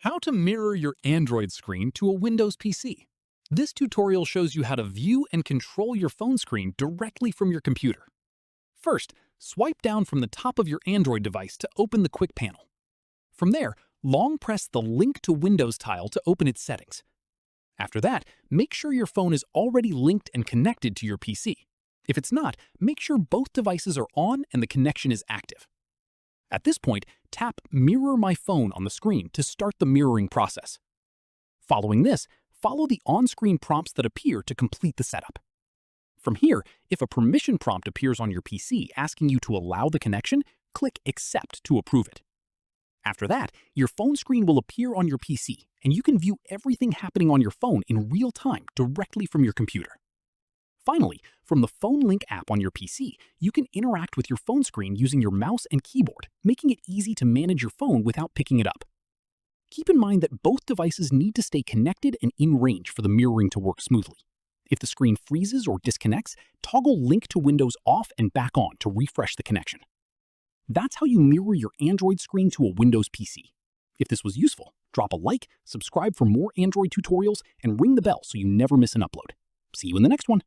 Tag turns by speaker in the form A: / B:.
A: How to mirror your Android screen to a Windows PC. This tutorial shows you how to view and control your phone screen directly from your computer. First, swipe down from the top of your Android device to open the Quick Panel. From there, long press the Link to Windows tile to open its settings. After that, make sure your phone is already linked and connected to your PC. If it's not, make sure both devices are on and the connection is active. At this point, tap Mirror My Phone on the screen to start the mirroring process. Following this, follow the on-screen prompts that appear to complete the setup. From here, if a permission prompt appears on your PC asking you to allow the connection, click Accept to approve it. After that, your phone screen will appear on your PC, and you can view everything happening on your phone in real time directly from your computer. Finally, from the Phone Link app on your PC, you can interact with your phone screen using your mouse and keyboard, making it easy to manage your phone without picking it up. Keep in mind that both devices need to stay connected and in range for the mirroring to work smoothly. If the screen freezes or disconnects, toggle Link to Windows off and back on to refresh the connection. That's how you mirror your Android screen to a Windows PC. If this was useful, drop a like, subscribe for more Android tutorials, and ring the bell so you never miss an upload. See you in the next one.